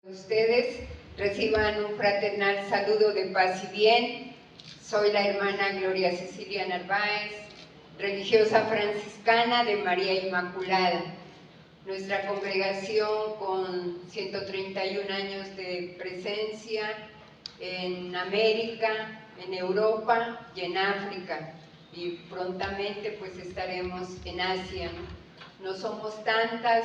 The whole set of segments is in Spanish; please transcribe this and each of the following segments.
Ustedes reciban un fraternal saludo de paz y bien. Soy la hermana Gloria Cecilia Narváez, religiosa franciscana de María Inmaculada. Nuestra congregación, con 131 años de presencia en América, en Europa y en África, y prontamente pues estaremos en Asia. No somos tantas,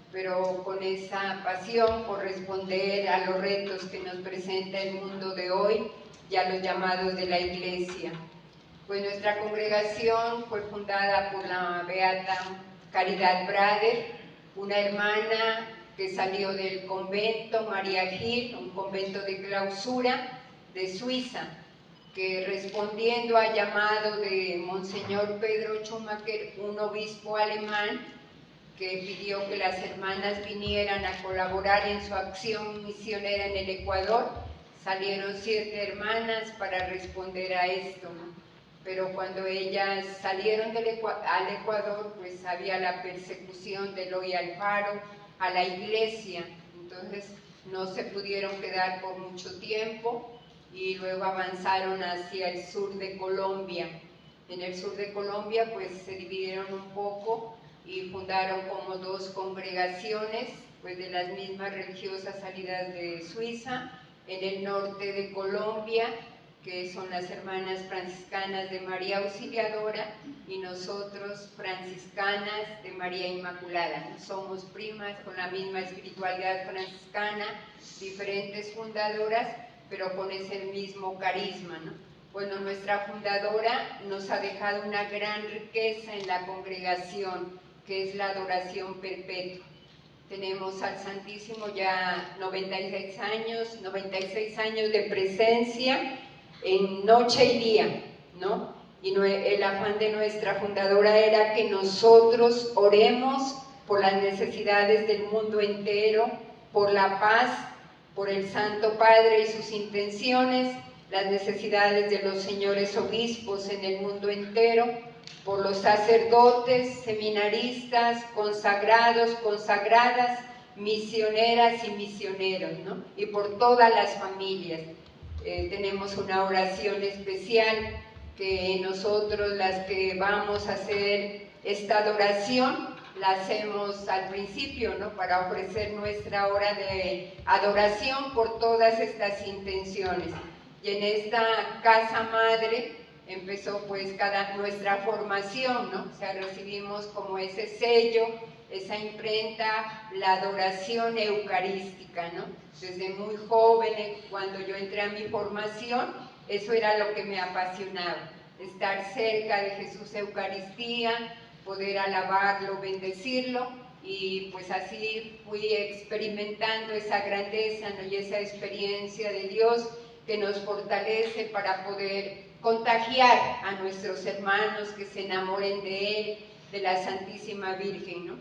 pero con esa pasión por responder a los retos que nos presenta el mundo de hoy y a los llamados de la Iglesia. Pues nuestra congregación fue fundada por la beata Caridad Brader, una hermana que salió del convento María Gil, un convento de clausura de Suiza, que respondiendo al llamado de Monseñor Pedro Schumacher, un obispo alemán, que pidió que las hermanas vinieran a colaborar en su acción misionera en el Ecuador, salieron 7 hermanas para responder a esto, ¿no? Pero cuando ellas salieron al Ecuador, pues había la persecución de Eloy Alfaro a la Iglesia, entonces no se pudieron quedar por mucho tiempo y luego avanzaron hacia el sur de Colombia. En el sur de Colombia pues se dividieron un poco y fundaron como 2 congregaciones pues de las mismas religiosas salidas de Suiza, en el norte de Colombia, que son las hermanas franciscanas de María Auxiliadora, y nosotros franciscanas de María Inmaculada. Somos primas con la misma espiritualidad franciscana, diferentes fundadoras, pero con ese mismo carisma, ¿no? Bueno, nuestra fundadora nos ha dejado una gran riqueza en la congregación, que es la adoración perpetua. Tenemos al Santísimo ya 96 años de presencia en noche y día, ¿no? Y el afán de nuestra fundadora era que nosotros oremos por las necesidades del mundo entero, por la paz, por el Santo Padre y sus intenciones, las necesidades de los señores obispos en el mundo entero, por los sacerdotes, seminaristas, consagrados, consagradas, misioneras y misioneros, ¿no? Y por todas las familias. Tenemos una oración especial que nosotros, las que vamos a hacer esta adoración, la hacemos al principio, ¿no? Para ofrecer nuestra hora de adoración por todas estas intenciones. Y en esta casa madre empezó pues nuestra formación, ¿no? O sea, recibimos como ese sello, esa imprenta, la adoración eucarística, ¿no? Desde muy joven, cuando yo entré a mi formación, eso era lo que me apasionaba, estar cerca de Jesús Eucaristía, poder alabarlo, bendecirlo, y pues así fui experimentando esa grandeza, ¿no? Y esa experiencia de Dios que nos fortalece para poder contagiar a nuestros hermanos que se enamoren de Él, de la Santísima Virgen, ¿no?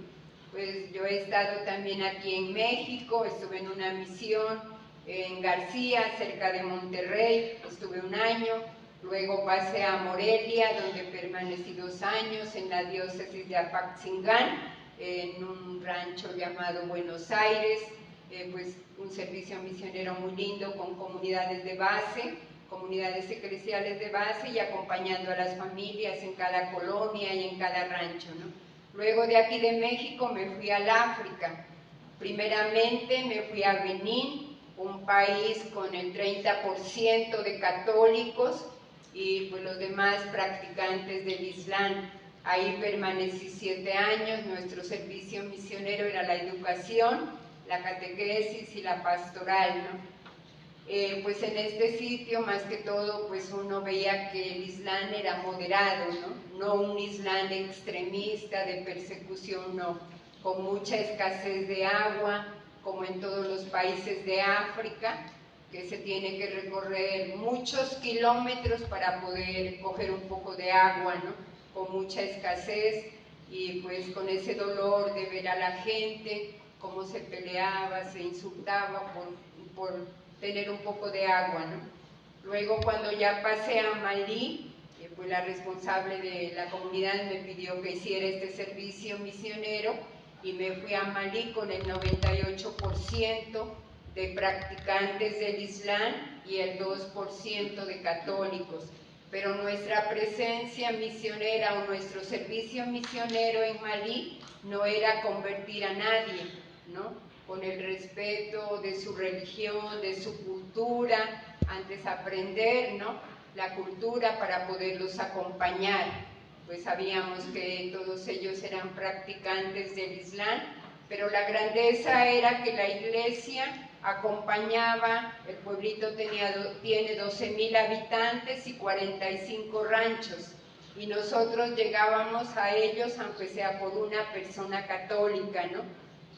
Pues yo he estado también aquí en México, estuve en una misión en García, cerca de Monterrey, estuve 1 año, luego pasé a Morelia, donde permanecí 2 años, en la diócesis de Apatzingán, en un rancho llamado Buenos Aires, pues un servicio misionero muy lindo con comunidades de base, comunidades eclesiales de base, y acompañando a las familias en cada colonia y en cada rancho, ¿no? Luego de aquí de México me fui al África. Primeramente me fui a Benín, un país con el 30% de católicos y pues los demás practicantes del Islam. Ahí permanecí 7 años, nuestro servicio misionero era la educación, la catequesis y la pastoral, ¿no? Pues en este sitio, más que todo, pues uno veía que el Islam era moderado, ¿no? No un Islam extremista, de persecución, no, con mucha escasez de agua, como en todos los países de África, que se tiene que recorrer muchos kilómetros para poder coger un poco de agua, ¿no? Con mucha escasez, y pues con ese dolor de ver a la gente, cómo se peleaba, se insultaba por tener un poco de agua, ¿no? Luego, cuando ya pasé a Malí, pues la responsable de la comunidad me pidió que hiciera este servicio misionero, y me fui a Malí con el 98% de practicantes del Islam y el 2% de católicos. Pero nuestra presencia misionera o nuestro servicio misionero en Malí no era convertir a nadie, ¿no? Con el respeto de su religión, de su cultura, antes aprender, ¿no? La cultura para poderlos acompañar. Pues sabíamos que todos ellos eran practicantes del Islam, pero la grandeza era que la iglesia acompañaba, el pueblito tiene 12,000 habitantes y 45 ranchos, y nosotros llegábamos a ellos, aunque sea por una persona católica, ¿no?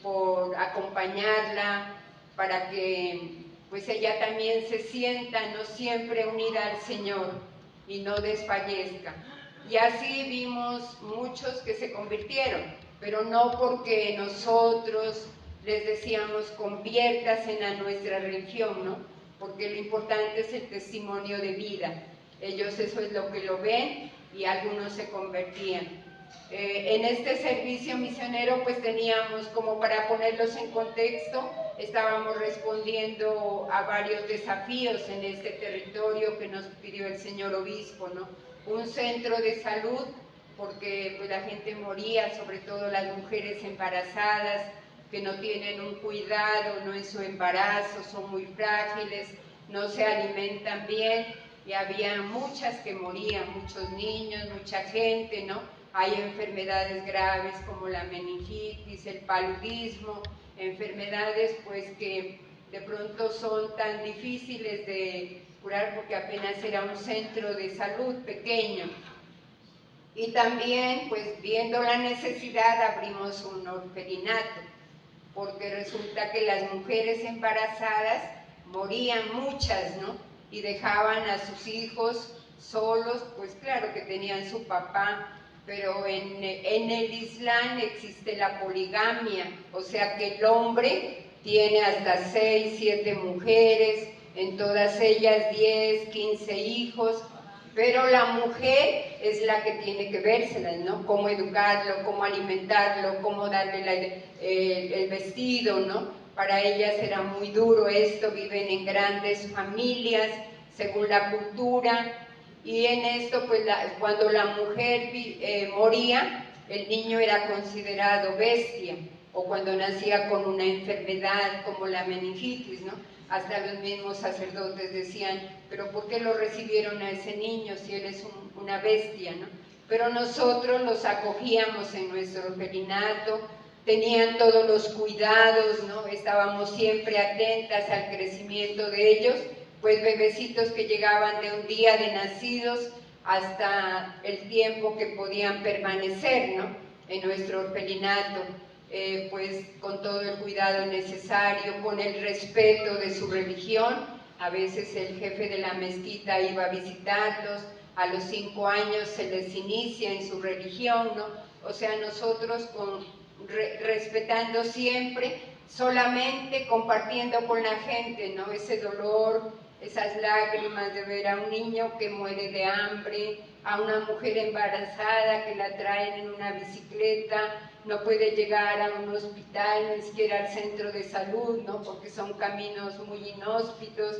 Por acompañarla, para que pues ella también se sienta no siempre unida al Señor y no desfallezca. Y así vimos muchos que se convirtieron, pero no porque nosotros les decíamos conviértase a nuestra religión, ¿no? Porque lo importante es el testimonio de vida. Ellos eso es lo que lo ven y algunos se convertían. En este servicio misionero pues teníamos, como para ponerlos en contexto, estábamos respondiendo a varios desafíos en este territorio que nos pidió el señor obispo, ¿no? Un centro de salud, porque pues, la gente moría, sobre todo las mujeres embarazadas, que no tienen un cuidado, no en su embarazo, son muy frágiles, no se alimentan bien, y había muchas que morían, muchos niños, mucha gente, ¿no? Hay enfermedades graves como la meningitis, el paludismo, enfermedades pues que de pronto son tan difíciles de curar porque apenas era un centro de salud pequeño. Y también pues viendo la necesidad abrimos un orfelinato, porque resulta que las mujeres embarazadas morían muchas, ¿no? Y dejaban a sus hijos solos, pues claro que tenían su papá, pero en el Islam existe la poligamia, o sea que el hombre tiene hasta 6, 7 mujeres, en todas ellas 10, 15 hijos, pero la mujer es la que tiene que vérselas, ¿no? Cómo educarlo, cómo alimentarlo, cómo darle el vestido, ¿no? Para ellas era muy duro esto, viven en grandes familias, según la cultura, y en esto, pues cuando la mujer moría, el niño era considerado bestia, o cuando nacía con una enfermedad como la meningitis, ¿no? Hasta los mismos sacerdotes decían, pero ¿por qué lo recibieron a ese niño si él es una bestia, ¿no? Pero nosotros los acogíamos en nuestro orfelinato, tenían todos los cuidados, ¿no? Estábamos siempre atentas al crecimiento de ellos, pues bebecitos que llegaban de un día de nacidos hasta el tiempo que podían permanecer, ¿no? En nuestro orfelinato. Pues con todo el cuidado necesario, con el respeto de su religión. A veces el jefe de la mezquita iba a visitarlos, a los 5 años se les inicia en su religión, ¿no? O sea, nosotros respetando siempre, solamente compartiendo con la gente, ¿no? Ese dolor, esas lágrimas de ver a un niño que muere de hambre, a una mujer embarazada que la traen en una bicicleta, no puede llegar a un hospital, ni siquiera al centro de salud, ¿no? Porque son caminos muy inhóspitos,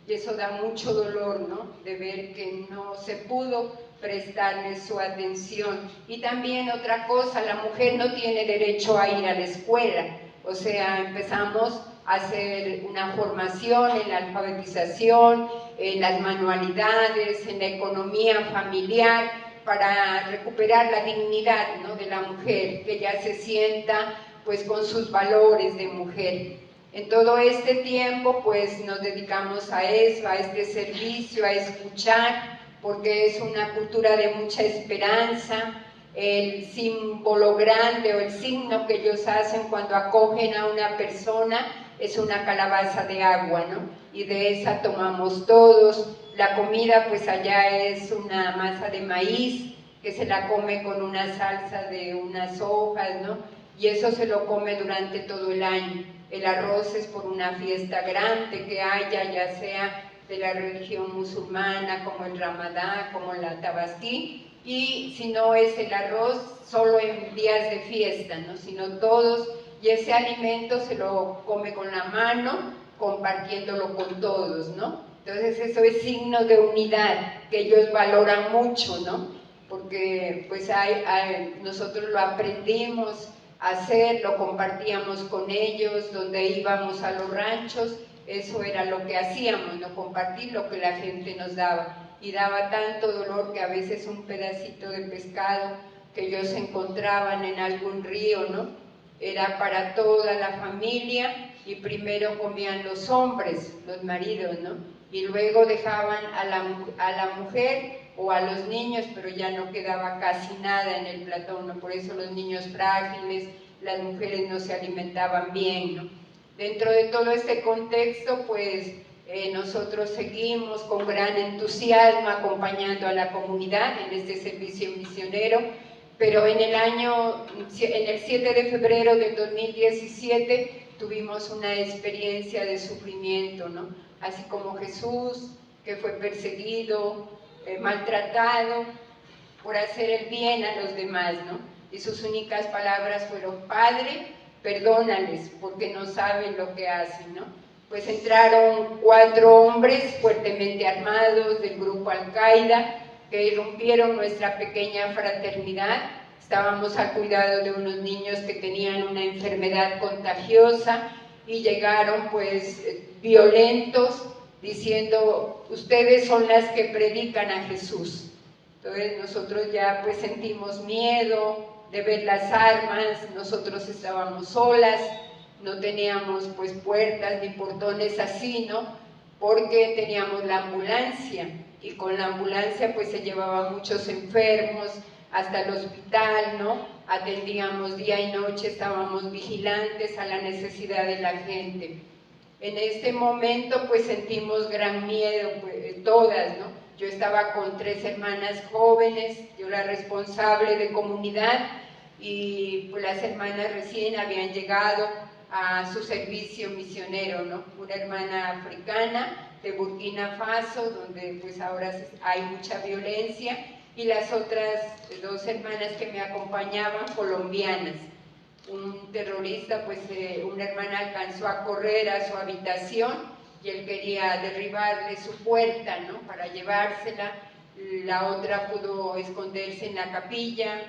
y eso da mucho dolor, ¿no? De ver que no se pudo prestarle su atención. Y también otra cosa, la mujer no tiene derecho a ir a la escuela, o sea, empezamos a hacer una formación en la alfabetización, en las manualidades, en la economía familiar, para recuperar la dignidad, ¿no? De la mujer, que ya se sienta pues con sus valores de mujer. En todo este tiempo pues nos dedicamos a eso, a este servicio, a escuchar, porque es una cultura de mucha esperanza. El símbolo grande o el signo que ellos hacen cuando acogen a una persona es una calabaza de agua, ¿no? Y de esa tomamos todos. La comida pues allá es una masa de maíz que se la come con una salsa de unas hojas, ¿no? Y eso se lo come durante todo el año. El arroz es por una fiesta grande que haya, ya sea de la religión musulmana, como el Ramadán, como la Tabasquí, y si no es el arroz, solo en días de fiesta, ¿no? Sino todos, y ese alimento se lo come con la mano, compartiéndolo con todos, ¿no? Entonces eso es signo de unidad, que ellos valoran mucho, ¿no? Porque pues nosotros lo aprendimos a hacer, lo compartíamos con ellos, donde íbamos a los ranchos, eso era lo que hacíamos, ¿no? Compartir lo que la gente nos daba. Y daba tanto dolor que a veces un pedacito de pescado que ellos encontraban en algún río, ¿no? Era para toda la familia, y primero comían los hombres, los maridos, ¿no? Y luego dejaban a la mujer o a los niños, pero ya no quedaba casi nada en el plato, ¿no? Por eso los niños frágiles, las mujeres no se alimentaban bien, ¿no? Dentro de todo este contexto, pues nosotros seguimos con gran entusiasmo acompañando a la comunidad en este servicio misionero, pero en el 7 de febrero del 2017 tuvimos una experiencia de sufrimiento, ¿no? Así como Jesús, que fue perseguido, maltratado por hacer el bien a los demás, ¿no? Y sus únicas palabras fueron: Padre, perdónales, porque no saben lo que hacen, ¿no? Pues entraron 4 hombres fuertemente armados del grupo Al-Qaeda, que irrumpieron nuestra pequeña fraternidad. Estábamos al cuidado de unos niños que tenían una enfermedad contagiosa y llegaron pues violentos, diciendo: ustedes son las que predican a Jesús. Entonces nosotros ya pues sentimos miedo de ver las armas, nosotros estábamos solas, no teníamos pues puertas ni portones así, ¿no? Porque teníamos la ambulancia, y con la ambulancia pues se llevaban muchos enfermos hasta el hospital, ¿no? Atendíamos día y noche, estábamos vigilantes a la necesidad de la gente. En este momento pues sentimos gran miedo, pues, todas, ¿no? Yo estaba con 3 hermanas jóvenes, yo la responsable de comunidad, y pues las hermanas recién habían llegado a su servicio misionero, ¿no? Una hermana africana de Burkina Faso, donde pues ahora hay mucha violencia, y las otras 2 hermanas que me acompañaban, colombianas. Un terrorista, pues una hermana alcanzó a correr a su habitación y él quería derribarle su puerta, ¿no? Para llevársela. La otra pudo esconderse en la capilla.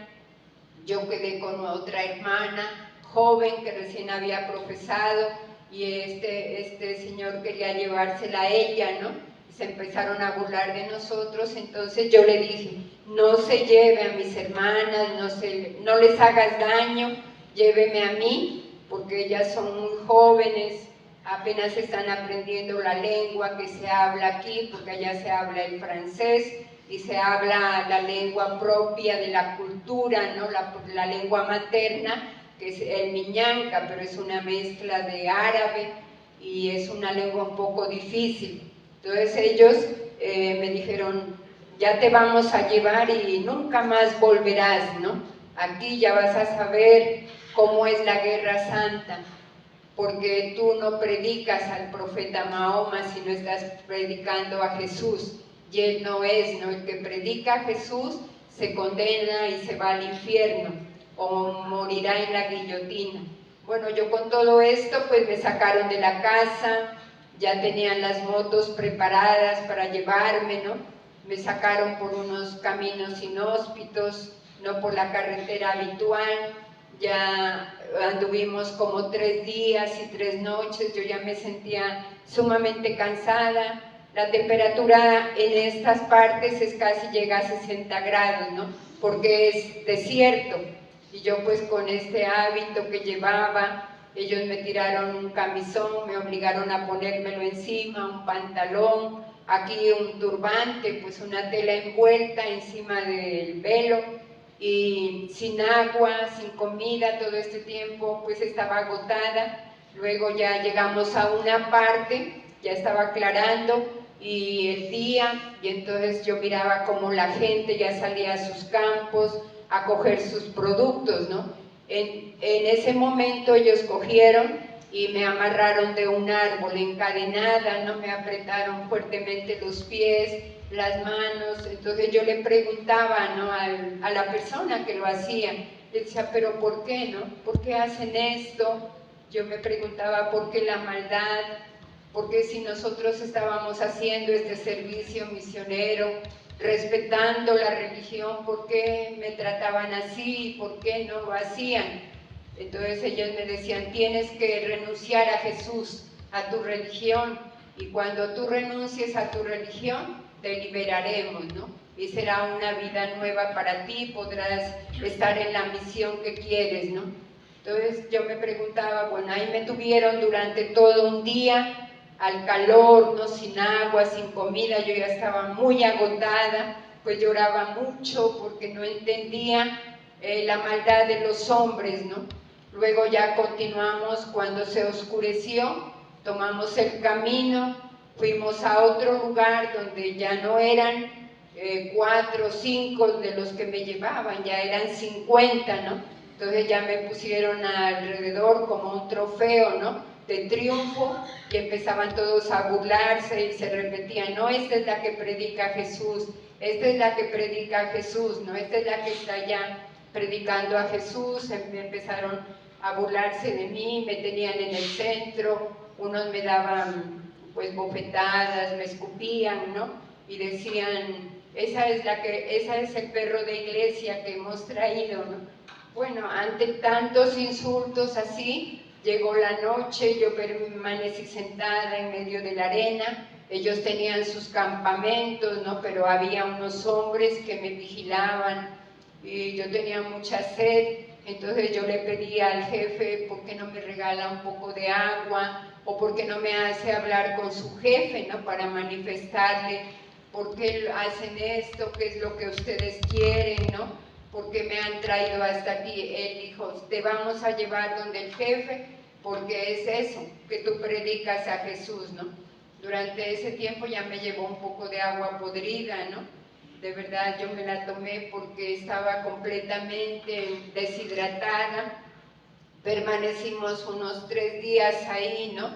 Yo quedé con otra hermana joven que recién había profesado, y este señor quería llevársela a ella, ¿no? Se empezaron a burlar de nosotros. Entonces yo le dije: no se lleve a mis hermanas, no les hagas daño, lléveme a mí, porque ellas son muy jóvenes, apenas están aprendiendo la lengua que se habla aquí, porque allá se habla el francés y se habla la lengua propia de la cultura, ¿no? La lengua materna, que es el miñanca, pero es una mezcla de árabe y es una lengua un poco difícil. Entonces ellos me dijeron: ya te vamos a llevar y nunca más volverás, ¿no? Aquí ya vas a saber cómo es la guerra santa, porque tú no predicas al profeta Mahoma, sino estás predicando a Jesús, y él no es, ¿no? El que predica a Jesús se condena y se va al infierno, o morirá en la guillotina. Bueno, yo con todo esto pues me sacaron de la casa, ya tenían las motos preparadas para llevarme, ¿no? Me sacaron por unos caminos inhóspitos, no por la carretera habitual. Ya anduvimos como 3 días y 3 noches, yo ya me sentía sumamente cansada. La temperatura en estas partes casi llega a 60 grados, ¿no? Porque es desierto. Y yo pues con este hábito que llevaba, ellos me tiraron un camisón, me obligaron a ponérmelo encima, un pantalón, aquí un turbante, pues una tela envuelta encima del velo, y sin agua, sin comida todo este tiempo, pues estaba agotada. Luego ya llegamos a una parte, ya estaba aclarando y el día, y entonces yo miraba cómo la gente ya salía a sus campos a coger sus productos, ¿no? En ese momento ellos cogieron y me amarraron de un árbol encadenada, ¿no? Me apretaron fuertemente los pies, las manos. Entonces yo le preguntaba, ¿no? a la persona que lo hacía, le decía: pero ¿por qué, no? ¿Por qué hacen esto? Yo me preguntaba: ¿por qué la maldad? porque si nosotros estábamos haciendo este servicio misionero, respetando la religión, ¿por qué me trataban así? ¿Por qué no lo hacían? Entonces ellos me decían, tienes que renunciar a Jesús, a tu religión, y cuando tú renuncies a tu religión, te liberaremos, ¿no? Y será una vida nueva para ti, podrás estar en la misión que quieres, ¿no? Entonces yo me preguntaba, bueno, ahí me tuvieron durante todo un día, al calor, ¿no? Sin agua, sin comida, yo ya estaba muy agotada, pues lloraba mucho porque no entendía la maldad de los hombres, ¿no? Luego ya continuamos cuando se oscureció, tomamos el camino, fuimos a otro lugar donde ya no eran 4 o 5 de los que me llevaban, ya eran 50, ¿no? Entonces ya me pusieron alrededor como un trofeo, ¿no? De triunfo, y empezaban todos a burlarse y se repetían, no, esta es la que predica Jesús, esta es la que predica Jesús, ¿no? Esta es la que está ya predicando a Jesús. Me empezaron a burlarse de mí, me tenían en el centro, unos me daban pues bofetadas, me escupían, ¿no? Y decían, esa es el perro de iglesia que hemos traído, ¿no? Bueno, ante tantos insultos así, llegó la noche, yo permanecí sentada en medio de la arena, ellos tenían sus campamentos, ¿no? Pero había unos hombres que me vigilaban y yo tenía mucha sed, entonces yo le pedí al jefe, ¿por qué no me regala un poco de agua? O ¿por qué no me hace hablar con su jefe, ¿no? Para manifestarle por qué hacen esto, qué es lo que ustedes quieren, ¿no? ¿Por qué me han traído hasta aquí? Él dijo, te vamos a llevar donde el jefe, porque es eso, que tú predicas a Jesús, ¿no? Durante ese tiempo ya me llevó un poco de agua podrida, ¿no? De verdad yo me la tomé porque estaba completamente deshidratada. Permanecimos unos 3 días ahí, ¿no?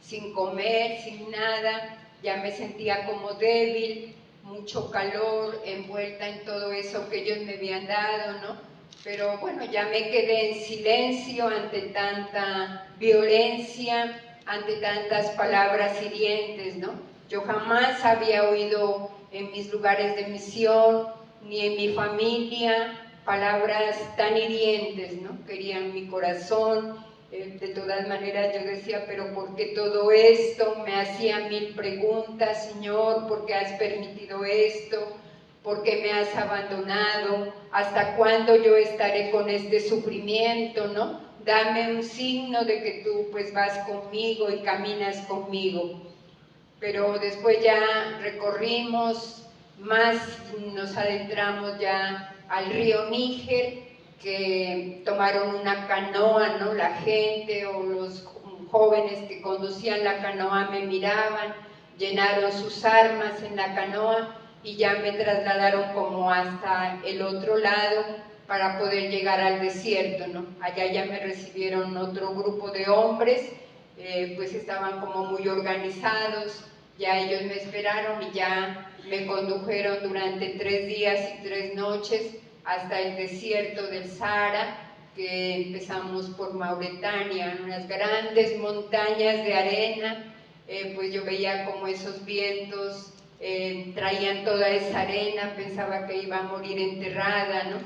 Sin comer, sin nada, ya me sentía como débil, mucho calor, envuelta en todo eso que ellos me habían dado, ¿no? Pero bueno, ya me quedé en silencio ante tanta violencia, ante tantas palabras hirientes, ¿no? Yo jamás había oído en mis lugares de misión, ni en mi familia, palabras tan hirientes, ¿no? Querían mi corazón. De todas maneras yo decía, pero ¿por qué todo esto? Me hacía 1000 preguntas, Señor, ¿por qué has permitido esto? ¿Por qué me has abandonado? ¿Hasta cuándo yo estaré con este sufrimiento, no? Dame un signo de que tú pues vas conmigo y caminas conmigo. Pero después ya recorrimos más, nos adentramos ya al río Níger, que tomaron una canoa, ¿no? La gente o los jóvenes que conducían la canoa me miraban, llenaron sus armas en la canoa y ya me trasladaron como hasta el otro lado para poder llegar al desierto, ¿no? Allá ya me recibieron otro grupo de hombres, pues estaban como muy organizados, ya ellos me esperaron y ya me condujeron durante 3 días y 3 noches hasta el desierto del Sahara, que empezamos por Mauritania, en unas grandes montañas de arena. Pues yo veía como esos vientos traían toda esa arena, pensaba que iba a morir enterrada, ¿no?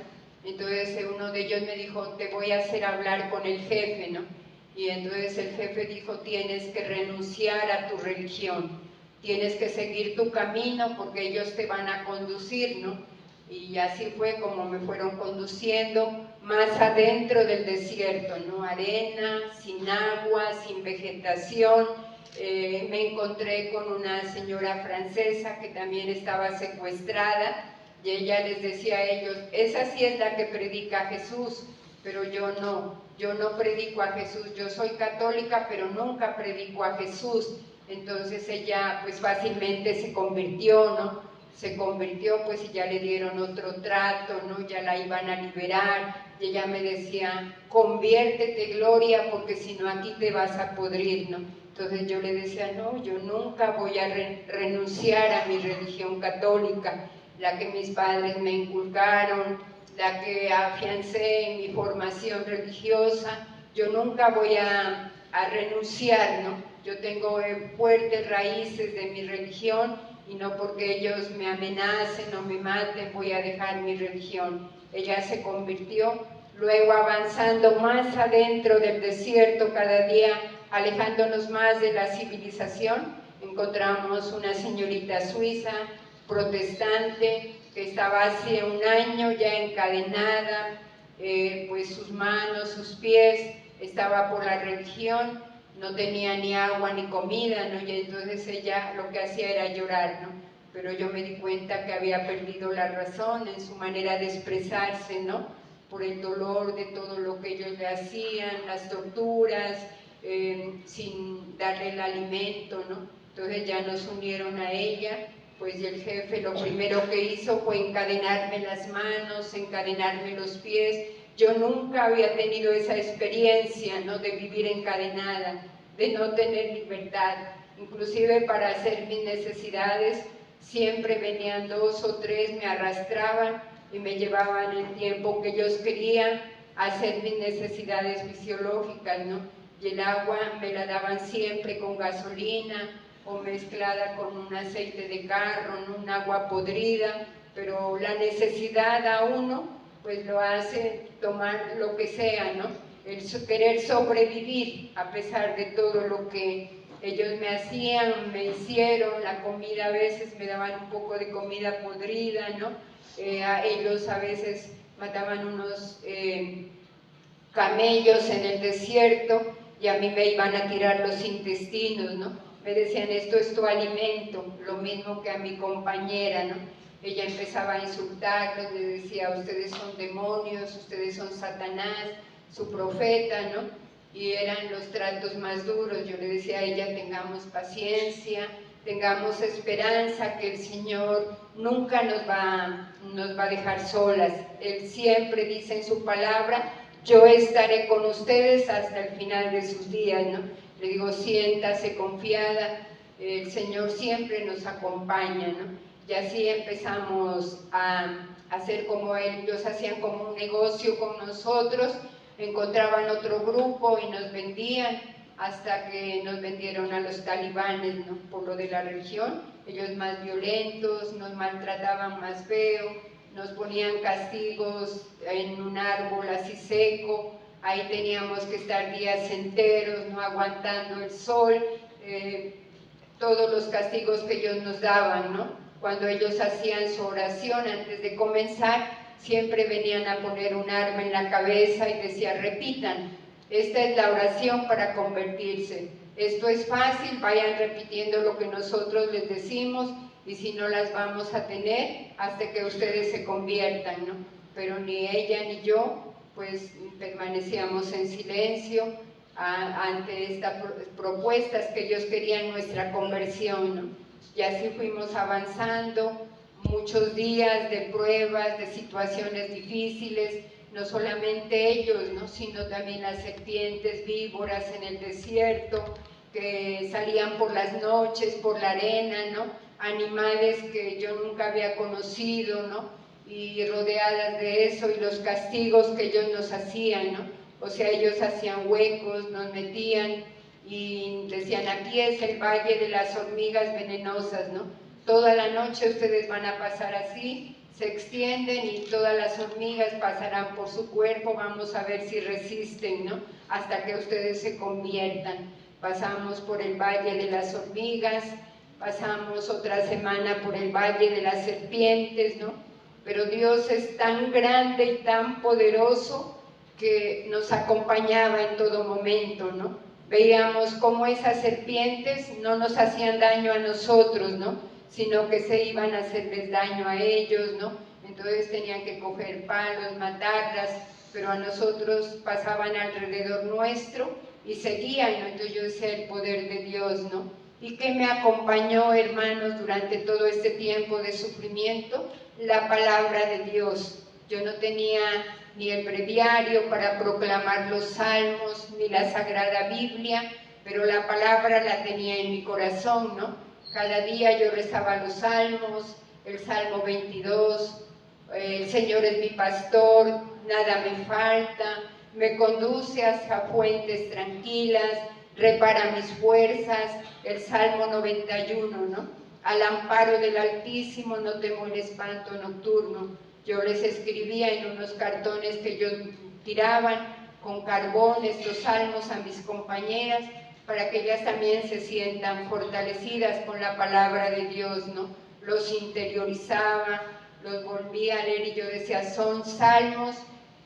Entonces uno de ellos me dijo, te voy a hacer hablar con el jefe, ¿no? Y entonces el jefe dijo, tienes que renunciar a tu religión, tienes que seguir tu camino porque ellos te van a conducir, ¿no? Y así fue como me fueron conduciendo más adentro del desierto, ¿no? Arena, sin agua, sin vegetación. Me encontré con una señora francesa que también estaba secuestrada y ella les decía a ellos, esa sí es la que predica a Jesús, pero yo no predico a Jesús, yo soy católica pero nunca predico a Jesús. Entonces ella pues fácilmente se convirtió, ¿no? Se convirtió pues y ya le dieron otro trato, ¿no? Ya la iban a liberar y ella me decía, conviértete Gloria porque si no aquí te vas a podrir, ¿no? Entonces yo le decía, no, yo nunca voy a renunciar a mi religión católica, la que mis padres me inculcaron, la que afiancé en mi formación religiosa, yo nunca voy a a renunciar, ¿no? Yo tengo fuertes raíces de mi religión y no porque ellos me amenacen o me maten voy a dejar mi religión. Ella se convirtió, luego avanzando más adentro del desierto cada día, alejándonos más de la civilización, encontramos una señorita suiza, protestante, que estaba hace un año ya encadenada, pues sus manos, sus pies, estaba por la religión, no tenía ni agua ni comida, ¿no? Y entonces ella lo que hacía era llorar, ¿no? Pero yo me di cuenta que había perdido la razón en su manera de expresarse, ¿no? Por el dolor de todo lo que ellos le hacían, las torturas, sin darle el alimento, ¿no? Entonces ya nos unieron a ella, pues y el jefe lo primero que hizo fue encadenarme las manos, encadenarme los pies. Yo nunca había tenido esa experiencia, ¿no? De vivir encadenada, de no tener libertad, inclusive para hacer mis necesidades, siempre venían 2 o 3, me arrastraban y me llevaban el tiempo que ellos querían a hacer mis necesidades fisiológicas, ¿no? Y el agua me la daban siempre con gasolina o mezclada con un aceite de carro, ¿no? Un agua podrida, pero la necesidad a uno pues lo hace tomar lo que sea, ¿no? El querer sobrevivir a pesar de todo lo que ellos me hacían, me hicieron, la comida a veces me daban un poco de comida podrida, ¿no? A ellos a veces mataban unos camellos en el desierto y a mí me iban a tirar los intestinos, ¿no? Me decían, esto es tu alimento, lo mismo que a mi compañera, ¿no? Ella empezaba a insultarlos, le decía, ustedes son demonios, ustedes son Satanás, su profeta, ¿no? Y eran los tratos más duros. Yo le decía a ella, tengamos paciencia, tengamos esperanza, que el Señor nunca nos va a dejar solas. Él siempre dice en su palabra, yo estaré con ustedes hasta el final de sus días, ¿no? Le digo, siéntase confiada, el Señor siempre nos acompaña, ¿no? Y así empezamos a hacer como ellos hacían como un negocio con nosotros, encontraban otro grupo y nos vendían hasta que nos vendieron a los talibanes, ¿no? Por lo de la religión, ellos más violentos, nos maltrataban más feo, nos ponían castigos en un árbol así seco, ahí teníamos que estar días enteros, no aguantando el sol, todos los castigos que ellos nos daban, ¿no? Cuando ellos hacían su oración antes de comenzar, siempre venían a poner un arma en la cabeza y decían, repitan, esta es la oración para convertirse. Esto es fácil, vayan repitiendo lo que nosotros les decimos y si no las vamos a tener hasta que ustedes se conviertan, ¿no? Pero ni ella ni yo, pues permanecíamos en silencio ante estas propuestas que ellos querían nuestra conversión, ¿no? Y así fuimos avanzando, muchos días de pruebas, de situaciones difíciles, no solamente ellos, ¿no? Sino también las serpientes, víboras en el desierto, que salían por las noches, por la arena, ¿no? Animales que yo nunca había conocido, ¿no? Y rodeadas de eso, y los castigos que ellos nos hacían, ¿no? O sea, ellos hacían huecos, nos metían y decían, aquí es el valle de las hormigas venenosas, ¿no? Toda la noche ustedes van a pasar así, se extienden y todas las hormigas pasarán por su cuerpo, vamos a ver si resisten, ¿no? Hasta que ustedes se conviertan. Pasamos por el valle de las hormigas, pasamos otra semana por el valle de las serpientes, ¿no? Pero Dios es tan grande y tan poderoso que nos acompañaba en todo momento, ¿no? Veíamos cómo esas serpientes no nos hacían daño a nosotros, ¿no? Sino que se iban a hacerles daño a ellos, ¿no? Entonces tenían que coger palos, matarlas, pero a nosotros pasaban alrededor nuestro y seguían, ¿no? Entonces yo decía, el poder de Dios, ¿no? ¿Y qué me acompañó, hermanos, durante todo este tiempo de sufrimiento? La palabra de Dios. Yo no tenía ni el breviario para proclamar los salmos, ni la Sagrada Biblia, pero la palabra la tenía en mi corazón, ¿no? Cada día yo rezaba los salmos, el Salmo 22, el Señor es mi pastor, nada me falta, me conduce hacia fuentes tranquilas, repara mis fuerzas, el Salmo 91, ¿no? Al amparo del Altísimo no temo el espanto nocturno. Yo les escribía en unos cartones que ellos tiraban con carbón estos salmos a mis compañeras para que ellas también se sientan fortalecidas con la palabra de Dios, ¿no? Los interiorizaba, los volvía a leer y yo decía, son salmos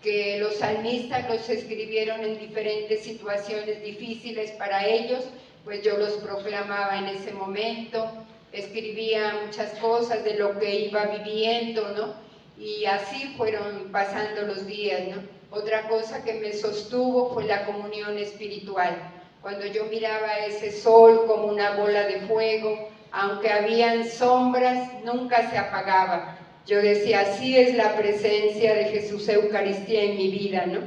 que los salmistas los escribieron en diferentes situaciones difíciles para ellos, pues yo los proclamaba en ese momento, escribía muchas cosas de lo que iba viviendo, ¿no? Y así fueron pasando los días, ¿no? Otra cosa que me sostuvo fue la comunión espiritual. Cuando yo miraba ese sol como una bola de fuego, aunque habían sombras, nunca se apagaba. Yo decía, así es la presencia de Jesús Eucaristía en mi vida, ¿no?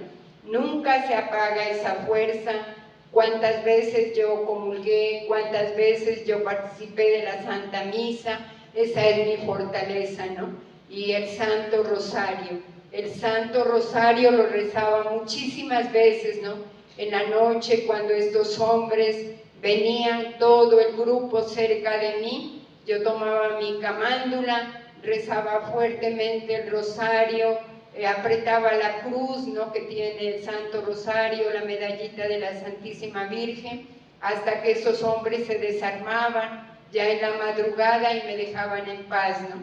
Nunca se apaga esa fuerza. Cuántas veces yo comulgué, cuántas veces yo participé de la Santa Misa, esa es mi fortaleza, ¿no? Y el Santo Rosario lo rezaba muchísimas veces, ¿no? En la noche, cuando estos hombres venían, todo el grupo cerca de mí, yo tomaba mi camándula, rezaba fuertemente el rosario, apretaba la cruz, ¿no? Que tiene el Santo Rosario, la medallita de la Santísima Virgen, hasta que esos hombres se desarmaban ya en la madrugada y me dejaban en paz, ¿no?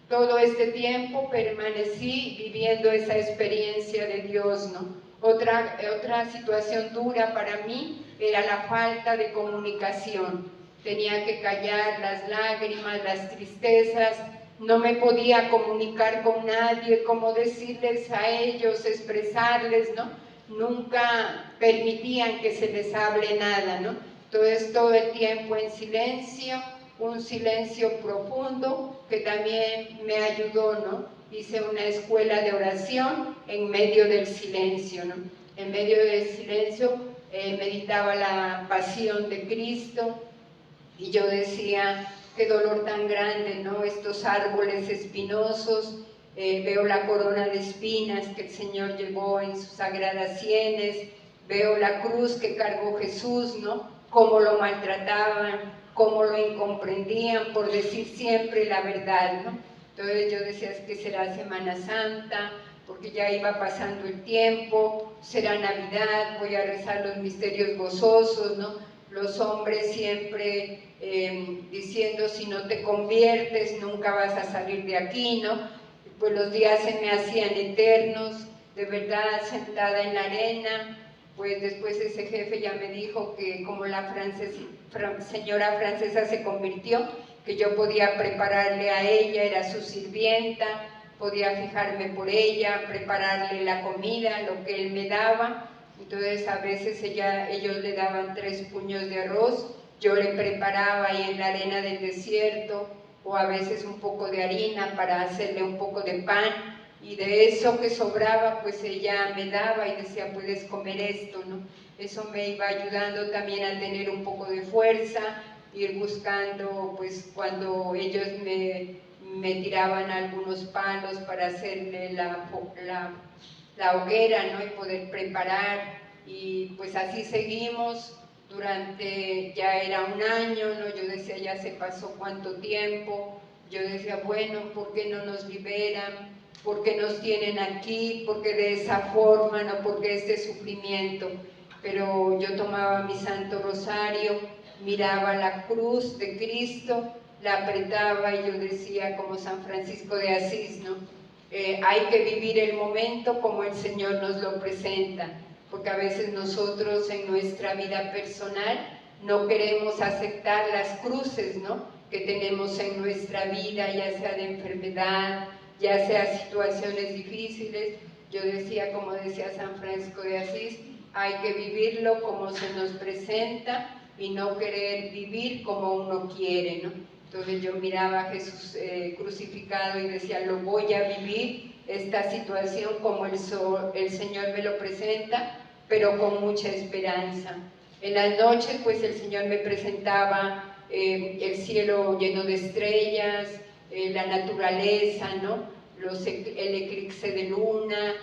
Todo este tiempo permanecí viviendo esa experiencia de Dios, ¿no? Otra situación dura para mí era la falta de comunicación. Tenía que callar las lágrimas, las tristezas, no me podía comunicar con nadie, cómo decirles a ellos, expresarles, ¿no? Nunca permitían que se les hable nada, ¿no? Entonces todo el tiempo en silencio, un silencio profundo que también me ayudó, ¿no? Hice una escuela de oración en medio del silencio, ¿no? En medio del silencio meditaba la pasión de Cristo y yo decía, qué dolor tan grande, ¿no? Estos árboles espinosos, veo la corona de espinas que el Señor llevó en sus sagradas sienes, veo la cruz que cargó Jesús, ¿no? Cómo lo maltrataban, cómo lo incomprendían por decir siempre la verdad, ¿no? Entonces yo decía, es que será Semana Santa, porque ya iba pasando el tiempo, será Navidad, voy a rezar los misterios gozosos, ¿no? Los hombres siempre diciendo, si no te conviertes, nunca vas a salir de aquí, ¿no? Pues los días se me hacían eternos, de verdad, sentada en la arena. Pues después ese jefe ya me dijo que como la señora francesa se convirtió, que yo podía prepararle a ella, era su sirvienta, podía fijarme por ella, prepararle la comida, lo que él me daba. Entonces a veces ellos le daban 3 puños de arroz, yo le preparaba ahí en la arena del desierto, o a veces un poco de harina para hacerle un poco de pan, y de eso que sobraba pues ella me daba y decía, puedes comer esto, ¿no? Eso me iba ayudando también a tener un poco de fuerza, ir buscando, pues cuando ellos me tiraban algunos palos para hacerle la hoguera, ¿no? Y poder preparar, y pues así seguimos durante, ya era un año, ¿no? Yo decía, ya se pasó cuánto tiempo, yo decía, bueno, ¿por qué no nos liberan? ¿Por qué nos tienen aquí? ¿Por qué de esa forma? ¿No? ¿Por qué este sufrimiento? Pero yo tomaba mi Santo Rosario, miraba la cruz de Cristo, la apretaba y yo decía como San Francisco de Asís, ¿no? Hay que vivir el momento como el Señor nos lo presenta, porque a veces nosotros en nuestra vida personal no queremos aceptar las cruces, ¿no? Que tenemos en nuestra vida, ya sea de enfermedad, ya sea situaciones difíciles. Yo decía, como decía San Francisco de Asís, hay que vivirlo como se nos presenta y no querer vivir como uno quiere, ¿no? Entonces yo miraba a Jesús crucificado y decía, lo voy a vivir, esta situación como el Señor me lo presenta, pero con mucha esperanza. En las noches pues el Señor me presentaba el cielo lleno de estrellas, la naturaleza, ¿no? El eclipse de luna,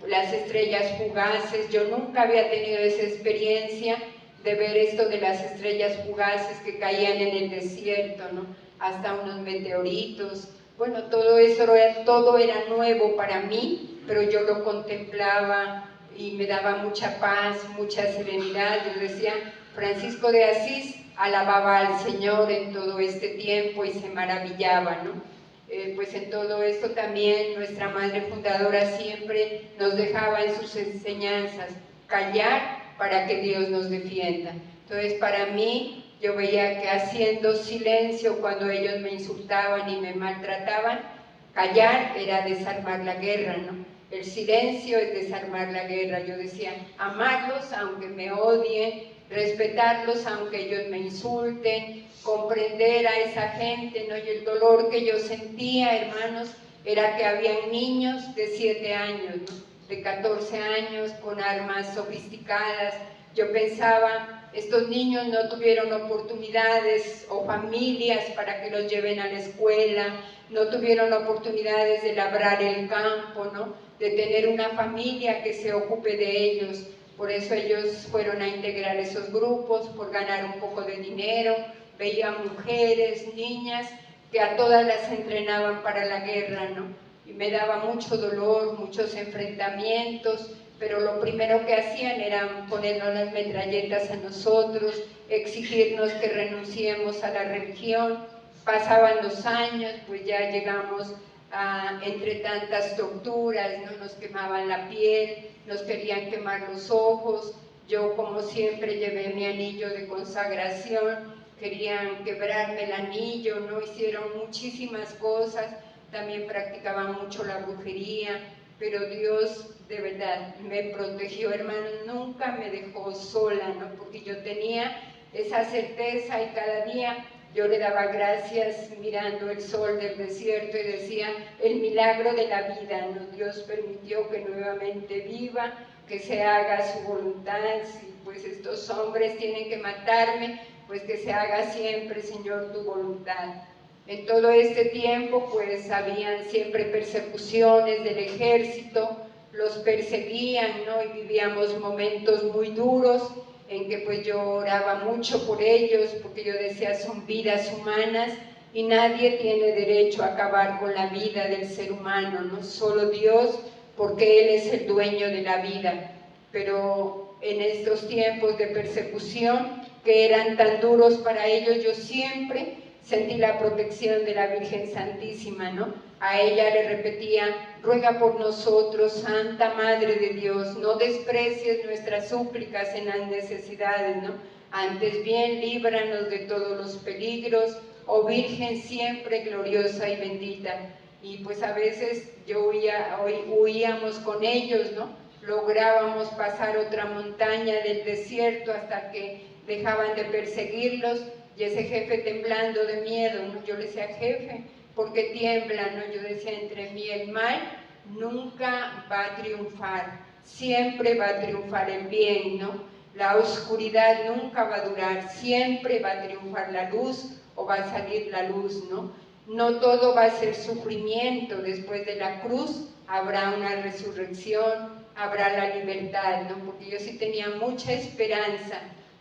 las estrellas fugaces. Yo nunca había tenido esa experiencia de ver esto de las estrellas fugaces que caían en el desierto, ¿no? Hasta unos meteoritos. Bueno, todo eso todo era nuevo para mí, pero yo lo contemplaba y me daba mucha paz, mucha serenidad. Yo decía, Francisco de Asís alababa al Señor en todo este tiempo y se maravillaba, ¿no? Pues en todo esto también nuestra madre fundadora siempre nos dejaba en sus enseñanzas callar para que Dios nos defienda. Entonces para mí yo veía que haciendo silencio cuando ellos me insultaban y me maltrataban, callar era desarmar la guerra, ¿no? El silencio es desarmar la guerra. Yo decía, amarlos aunque me odien, respetarlos aunque ellos me insulten, comprender a esa gente, ¿no? Y el dolor que yo sentía, hermanos, era que habían niños de 7 años, ¿no? De 14 años, con armas sofisticadas. Yo pensaba, estos niños no tuvieron oportunidades o familias para que los lleven a la escuela, no tuvieron oportunidades de labrar el campo, ¿no? De tener una familia que se ocupe de ellos. Por eso ellos fueron a integrar esos grupos, por ganar un poco de dinero. Veía mujeres, niñas, que a todas las entrenaban para la guerra, ¿no? Y me daba mucho dolor, muchos enfrentamientos, pero lo primero que hacían era ponernos las metralletas a nosotros, exigirnos que renunciemos a la religión. Pasaban los años, pues ya llegamos a, entre tantas torturas, ¿no? Nos quemaban la piel, nos querían quemar los ojos. Yo, como siempre, llevé mi anillo de consagración, querían quebrarme el anillo, ¿no? Hicieron muchísimas cosas. También practicaban mucho la brujería, pero Dios de verdad me protegió, hermano, nunca me dejó sola, ¿no? Porque yo tenía esa certeza y cada día yo le daba gracias mirando el sol del desierto y decía, el milagro de la vida, ¿no? Dios permitió que nuevamente viva, que se haga su voluntad. Si pues estos hombres tienen que matarme, pues que se haga siempre, Señor, tu voluntad. En todo este tiempo pues habían siempre persecuciones del ejército, los perseguían, ¿no? Y vivíamos momentos muy duros en que pues yo oraba mucho por ellos, porque yo decía, son vidas humanas y nadie tiene derecho a acabar con la vida del ser humano, no solo Dios, porque Él es el dueño de la vida. Pero en estos tiempos de persecución que eran tan duros para ellos, yo siempre sentí la protección de la Virgen Santísima, ¿no? A ella le repetía, ruega por nosotros, Santa Madre de Dios, no desprecies nuestras súplicas en las necesidades, ¿no? Antes bien, líbranos de todos los peligros, oh Virgen siempre gloriosa y bendita. Y pues a veces huíamos con ellos, ¿no? Lográbamos pasar otra montaña del desierto hasta que dejaban de perseguirlos. Y ese jefe temblando de miedo, ¿no? Yo le decía, jefe, ¿por qué tiembla? ¿No? Yo decía, entre mí el mal nunca va a triunfar, siempre va a triunfar el bien, ¿no? La oscuridad nunca va a durar, siempre va a triunfar la luz o va a salir la luz, ¿no? No todo va a ser sufrimiento, después de la cruz habrá una resurrección, habrá la libertad, ¿no? Porque yo sí tenía mucha esperanza.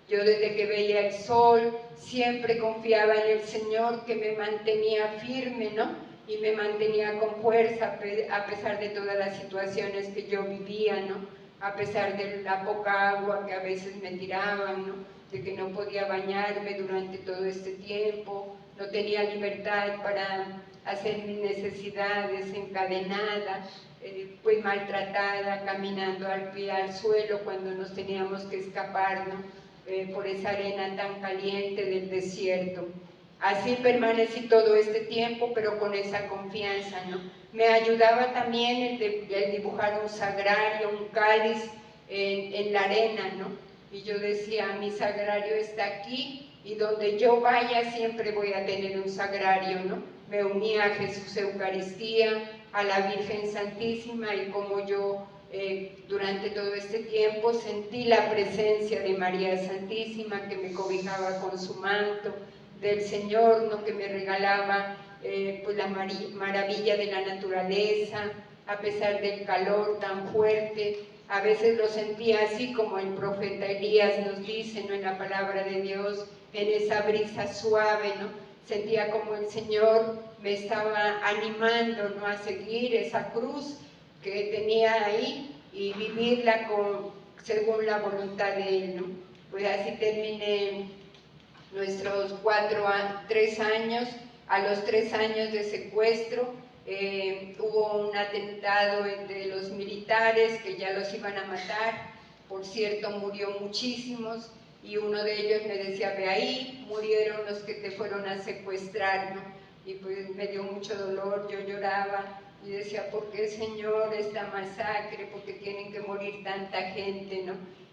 Yo desde que veía el sol siempre confiaba en el Señor, que me mantenía firme, ¿no? Y me mantenía con fuerza a pesar de todas las situaciones que yo vivía, ¿no? A pesar de la poca agua que a veces me tiraban, ¿no? De que no podía bañarme durante todo este tiempo, no tenía libertad para hacer mis necesidades, encadenada, pues maltratada, caminando al pie al suelo cuando nos teníamos que escapar, ¿no? Por esa arena tan caliente del desierto. Así permanecí todo este tiempo, pero con esa confianza, ¿no? Me ayudaba también el dibujar un sagrario, un cáliz en la arena, ¿no? Y yo decía, mi sagrario está aquí y donde yo vaya siempre voy a tener un sagrario, ¿no? Me unía a Jesús Eucaristía, a la Virgen Santísima y como yo durante todo este tiempo sentí la presencia de María Santísima que me cobijaba con su manto, del Señor, ¿no? Que me regalaba pues la maravilla de la naturaleza, a pesar del calor tan fuerte. A veces lo sentía así como el profeta Elías nos dice, ¿no?, en la palabra de Dios, en esa brisa suave, ¿no? Sentía como el Señor me estaba animando, ¿no?, a seguir esa cruz que tenía ahí y vivirla según la voluntad de Él, ¿no? Pues así terminé nuestros 3 años. A los 3 años de secuestro hubo un atentado de los militares que ya los iban a matar. Por cierto, murió muchísimos y uno de ellos me decía, ve ahí, murieron los que te fueron a secuestrar, ¿no? Y pues me dio mucho dolor, yo lloraba y decía, ¿por qué, Señor, esta masacre? ¿Por qué tienen que morir tanta gente, no?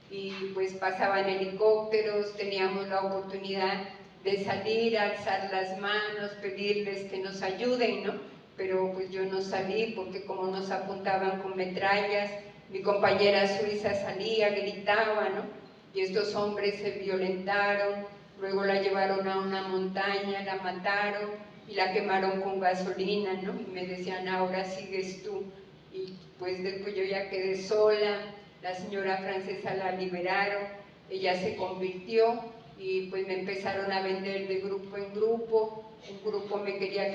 Y pues pasaban helicópteros, teníamos la oportunidad de salir, alzar las manos, pedirles que nos ayuden, ¿no? Pero pues yo no salí porque como nos apuntaban con metrallas, mi compañera suiza salía, gritaba, ¿no? Y estos hombres se violentaron, luego la llevaron a una montaña, la mataron y la quemaron con gasolina, ¿no? Y me decían, ahora sigues tú. Y pues después yo ya quedé sola, la señora francesa la liberaron, ella se convirtió y pues me empezaron a vender de grupo en grupo. Un grupo me quería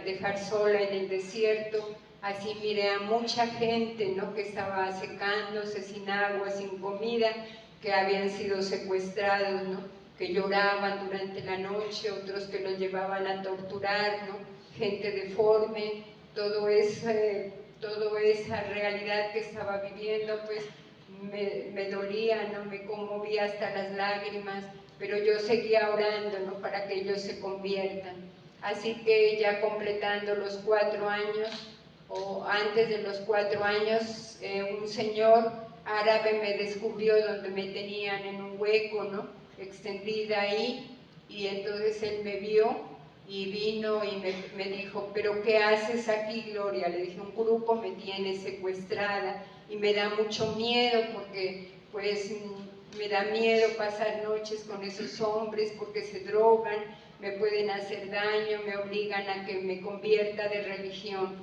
dejar sola en el desierto. Así miré a mucha gente, ¿no?, que estaba secándose sin agua, sin comida, que habían sido secuestrados, ¿no?, que lloraban durante la noche, otros que los llevaban a torturar, ¿no?, gente deforme, toda esa realidad que estaba viviendo, pues me dolía, ¿no?, me conmovía hasta las lágrimas, pero yo seguía orando, ¿no?, para que ellos se conviertan. Así que ya completando los 4 años, o antes de los 4 años, un señor árabe me descubrió donde me tenían en un hueco, ¿no?, extendida ahí, y entonces él me vio y vino y me dijo, ¿pero qué haces aquí, Gloria? Le dije, un grupo me tiene secuestrada y me da mucho miedo porque pues me da miedo pasar noches con esos hombres porque se drogan, me pueden hacer daño, me obligan a que me convierta de religión.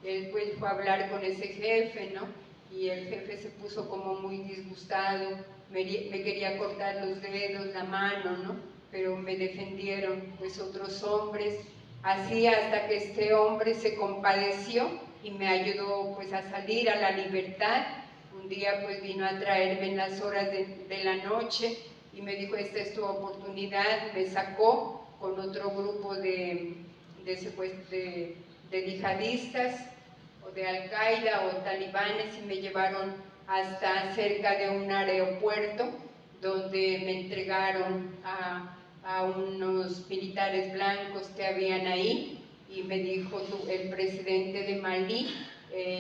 Él pues fue a hablar con ese jefe, ¿no? Y el jefe se puso como muy disgustado, me quería cortar los dedos, la mano, ¿no? Pero me defendieron pues otros hombres, así hasta que este hombre se compadeció y me ayudó pues a salir a la libertad. Un día pues vino a traerme en las horas de la noche y me dijo, esta es tu oportunidad. Me sacó con otro grupo de yihadistas o de Al-Qaeda o talibanes y me llevaron hasta cerca de un aeropuerto donde me entregaron a unos militares blancos que habían ahí y me dijo, el presidente de Malí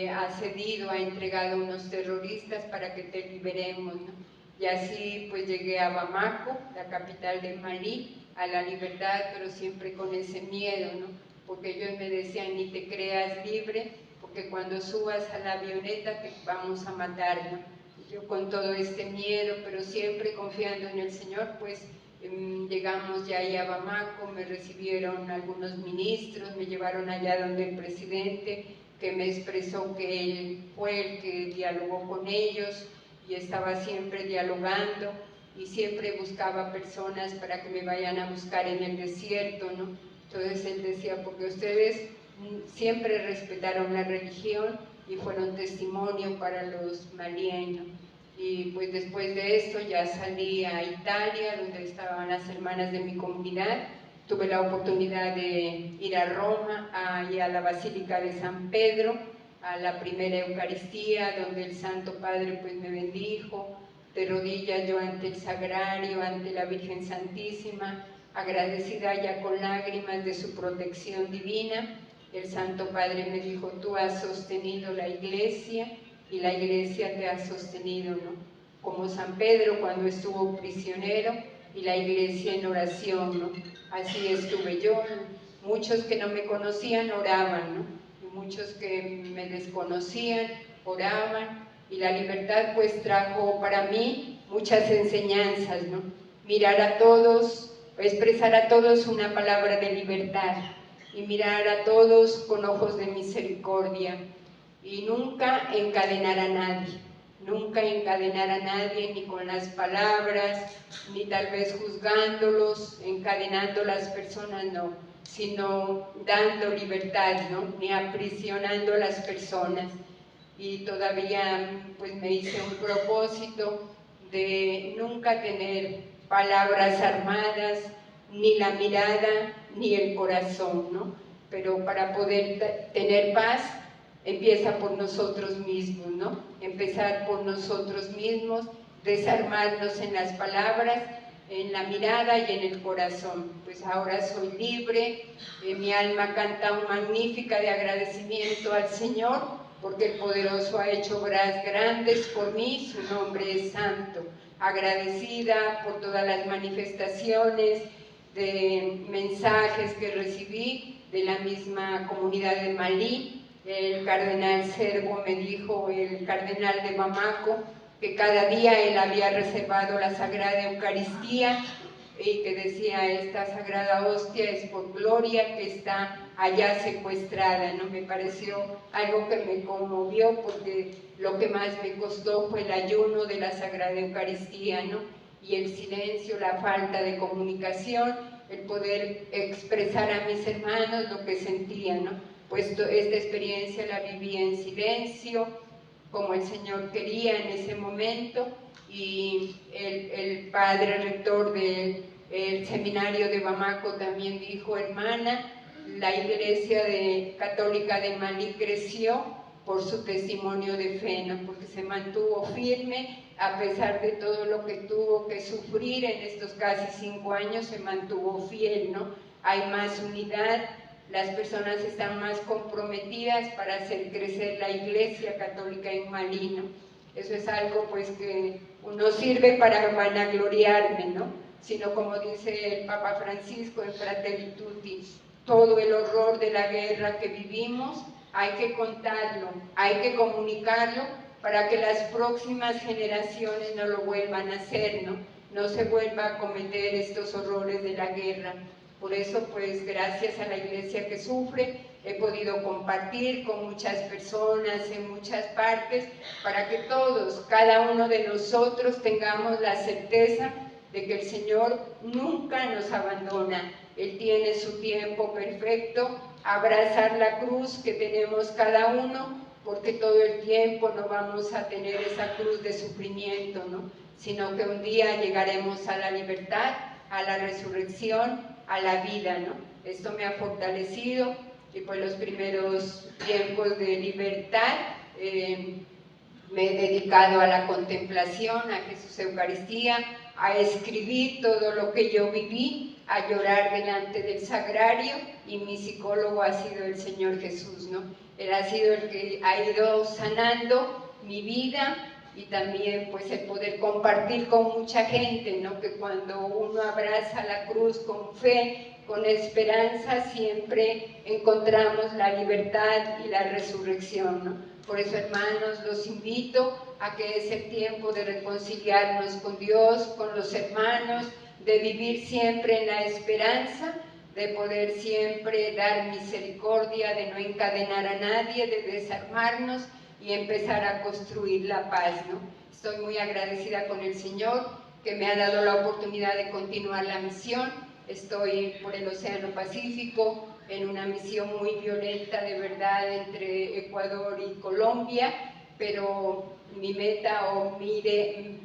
ha cedido, ha entregado a unos terroristas para que te liberemos, ¿no? Y así pues llegué a Bamako, la capital de Malí, a la libertad, pero siempre con ese miedo, ¿no? Porque ellos me decían, ni te creas libre, porque cuando subas a la avioneta te vamos a matar, ¿no? Y yo con todo este miedo, pero siempre confiando en el Señor, pues llegamos ya ahí a Bamako, me recibieron algunos ministros, me llevaron allá donde el presidente, que me expresó que él fue el que dialogó con ellos y estaba siempre dialogando y siempre buscaba personas para que me vayan a buscar en el desierto, ¿no? Entonces él decía, porque ustedes siempre respetaron la religión y fueron testimonio para los malieños. Y pues después de esto ya salí a Italia, donde estaban las hermanas de mi comunidad. Tuve la oportunidad de ir a Roma y a la Basílica de San Pedro, a la primera Eucaristía, donde el Santo Padre pues me bendijo, de rodillas yo ante el Sagrario, ante la Virgen Santísima, agradecida ya con lágrimas de su protección divina. El Santo Padre me dijo, tú has sostenido la Iglesia y la Iglesia te ha sostenido, ¿no? Como San Pedro cuando estuvo prisionero y la Iglesia en oración, ¿no? Así estuve yo. Muchos que no me conocían oraban, ¿no? Y muchos que me desconocían oraban, y la libertad pues trajo para mí muchas enseñanzas, ¿no? Mirar a todos, expresar a todos una palabra de libertad y mirar a todos con ojos de misericordia. y nunca encadenar a nadie. Nunca encadenar a nadie, ni con las palabras, ni tal vez juzgándolos, encadenando a las personas, no, sino dando libertad, ¿no? Ni aprisionando a las personas. Y todavía pues me hice un propósito de nunca tener palabras armadas, ni la mirada, ni el corazón, ¿no? Pero para poder tener paz, empieza por nosotros mismos, ¿no? Empezar por nosotros mismos, desarmarnos en las palabras, en la mirada y en el corazón. Pues ahora soy libre, mi alma canta un magnífica de agradecimiento al Señor, porque el Poderoso ha hecho obras grandes por mí, su nombre es santo. Agradecida por todas las manifestaciones de mensajes que recibí de la misma comunidad de Malí. El cardenal Servo me dijo, el cardenal de Bamako, que cada día él había reservado la Sagrada Eucaristía y que decía, esta Sagrada Hostia es por Gloria, que está allá secuestrada, ¿no? Me pareció algo que me conmovió, porque lo que más me costó fue el ayuno de la Sagrada Eucaristía, ¿no? Y el silencio, la falta de comunicación, el poder expresar a mis hermanos lo que sentía, ¿no? Pues esta experiencia la viví en silencio, como el Señor quería en ese momento, y el padre rector del seminario de Bamako también dijo, hermana, la iglesia católica de Malí creció por su testimonio de fe, ¿no? Porque se mantuvo firme a pesar de todo lo que tuvo que sufrir en estos casi 5 años, se mantuvo fiel, ¿no? Hay más unidad, las personas están más comprometidas para hacer crecer la Iglesia Católica en Malí, ¿no? Eso es algo pues que no sirve para vanagloriarme, ¿no? Sino como dice el Papa Francisco en Fratelli Tutti, todo el horror de la guerra que vivimos hay que contarlo, hay que comunicarlo para que las próximas generaciones no lo vuelvan a hacer, ¿no? No se vuelva a cometer estos horrores de la guerra. Por eso, pues, gracias a la Iglesia que sufre, he podido compartir con muchas personas en muchas partes, para que todos, cada uno de nosotros, tengamos la certeza de que el Señor nunca nos abandona. Él tiene su tiempo perfecto, abrazar la cruz que tenemos cada uno, porque todo el tiempo no vamos a tener esa cruz de sufrimiento, ¿no? Sino que un día llegaremos a la libertad, a la resurrección, a la vida, ¿no? Esto me ha fortalecido, y pues los primeros tiempos de libertad me he dedicado a la contemplación, a Jesús Eucaristía, a escribir todo lo que yo viví, a llorar delante del sagrario, y mi psicólogo ha sido el Señor Jesús, ¿no? Él ha sido el que ha ido sanando mi vida, y también pues el poder compartir con mucha gente, ¿no? Que cuando uno abraza la cruz con fe, con esperanza, siempre encontramos la libertad y la resurrección, ¿no? Por eso, hermanos, los invito a que es el tiempo de reconciliarnos con Dios, con los hermanos, de vivir siempre en la esperanza, de poder siempre dar misericordia, de no encadenar a nadie, de desarmarnos y empezar a construir la paz, ¿no? Estoy muy agradecida con el Señor, que me ha dado la oportunidad de continuar la misión. Estoy por el Océano Pacífico, en una misión muy violenta, de verdad, entre Ecuador y Colombia, pero mi meta o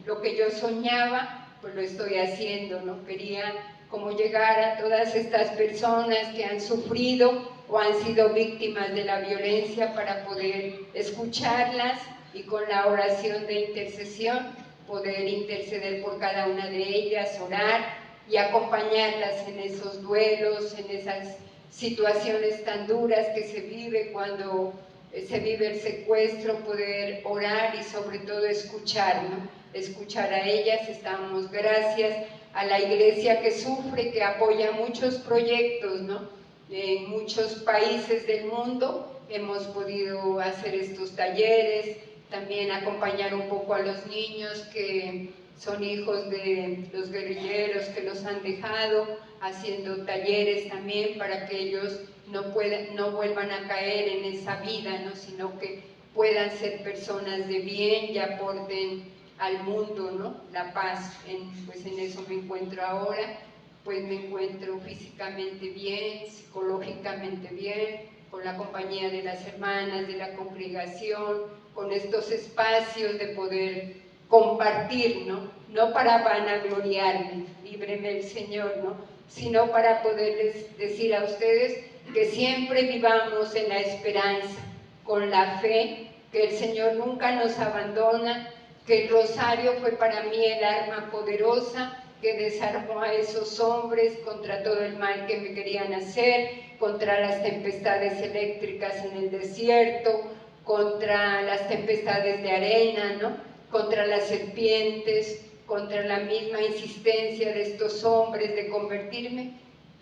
lo que yo soñaba, pues lo estoy haciendo, ¿no? Quería como llegar a todas estas personas que han sufrido o han sido víctimas de la violencia, para poder escucharlas y con la oración de intercesión poder interceder por cada una de ellas, orar y acompañarlas en esos duelos, en esas situaciones tan duras que se vive cuando se vive el secuestro, poder orar y sobre todo escuchar, ¿no? Escuchar a ellas. Estamos gracias a la Iglesia que sufre, que apoya muchos proyectos, ¿no? En muchos países del mundo hemos podido hacer estos talleres, también acompañar un poco a los niños que son hijos de los guerrilleros que los han dejado, haciendo talleres también para que ellos no vuelvan a caer en esa vida, ¿no? Sino que puedan ser personas de bien y aporten al mundo, ¿no? La paz. Pues en eso me encuentro ahora, pues me encuentro físicamente bien, psicológicamente bien, con la compañía de las hermanas, de la congregación, con estos espacios de poder compartir, ¿no? No para vanagloriarme, líbreme el Señor, ¿no? Sino para poderles decir a ustedes que siempre vivamos en la esperanza, con la fe, que el Señor nunca nos abandona, que el rosario fue para mí el arma poderosa que desarmó a esos hombres contra todo el mal que me querían hacer, contra las tempestades eléctricas en el desierto, contra las tempestades de arena, ¿no? Contra las serpientes, contra la misma insistencia de estos hombres de convertirme.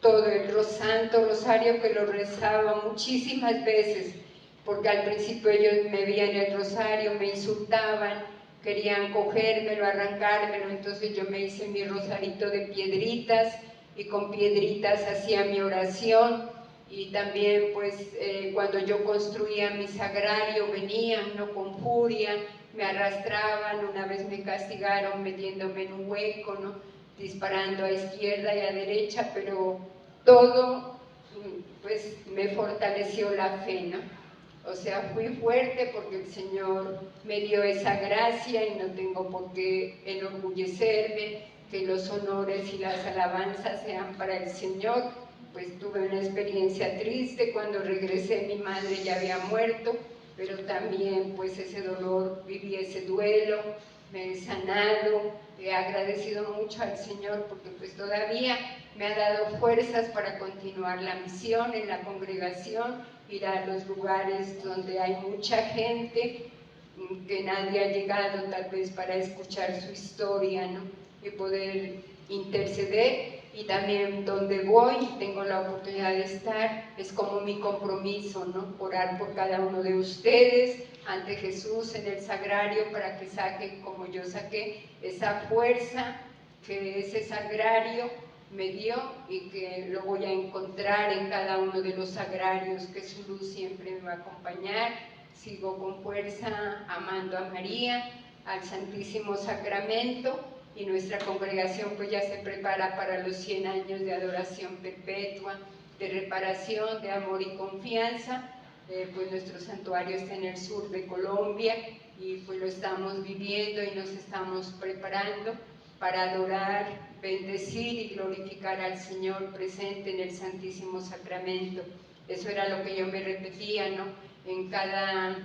Todo el santo rosario que lo rezaba muchísimas veces, porque al principio ellos me veían el rosario, me insultaban, querían cogérmelo, arrancármelo, entonces yo me hice mi rosarito de piedritas y con piedritas hacía mi oración. Y también pues cuando yo construía mi sagrario venían, ¿no? Con furia, me arrastraban, una vez me castigaron metiéndome en un hueco, ¿no? Disparando a izquierda y a derecha, pero todo pues me fortaleció la fe, ¿no? O sea, fui fuerte porque el Señor me dio esa gracia y no tengo por qué enorgullecerme, que los honores y las alabanzas sean para el Señor. Pues tuve una experiencia triste, cuando regresé mi madre ya había muerto, pero también pues ese dolor, viví ese duelo, me he sanado, he agradecido mucho al Señor porque pues todavía me ha dado fuerzas para continuar la misión en la congregación, ir a los lugares donde hay mucha gente que nadie ha llegado tal vez para escuchar su historia, ¿no? Y poder interceder. Y también donde voy, tengo la oportunidad de estar, es como mi compromiso, ¿no? Orar por cada uno de ustedes ante Jesús en el sagrario para que saquen, como yo saqué, esa fuerza que ese sagrario me dio y que lo voy a encontrar en cada uno de los sagrarios, que su luz siempre me va a acompañar. Sigo con fuerza amando a María, al Santísimo Sacramento, y nuestra congregación pues ya se prepara para los 100 años de adoración perpetua, de reparación, de amor y confianza. Pues nuestro santuario está en el sur de Colombia y pues lo estamos viviendo y nos estamos preparando para adorar, bendecir y glorificar al Señor presente en el Santísimo Sacramento. Eso era lo que yo me repetía, ¿no? En cada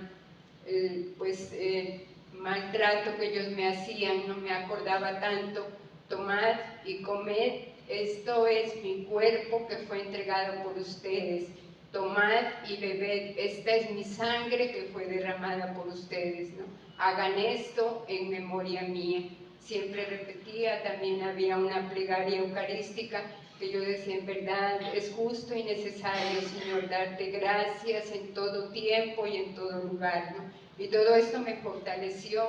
maltrato que ellos me hacían, no me acordaba tanto: tomad y comed, esto es mi cuerpo que fue entregado por ustedes. Tomad y bebed, esta es mi sangre que fue derramada por ustedes, ¿no? Hagan esto en memoria mía. Siempre repetía, también había una plegaria eucarística que yo decía: en verdad es justo y necesario, Señor, darte gracias en todo tiempo y en todo lugar, ¿no? Y todo esto me fortaleció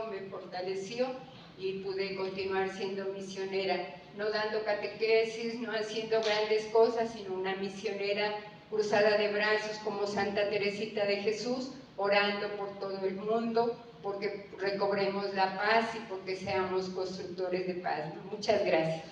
y pude continuar siendo misionera, no dando catequesis, no haciendo grandes cosas, sino una misionera cruzada de brazos como Santa Teresita de Jesús, orando por todo el mundo, porque recobremos la paz y porque seamos constructores de paz, ¿no? Muchas gracias.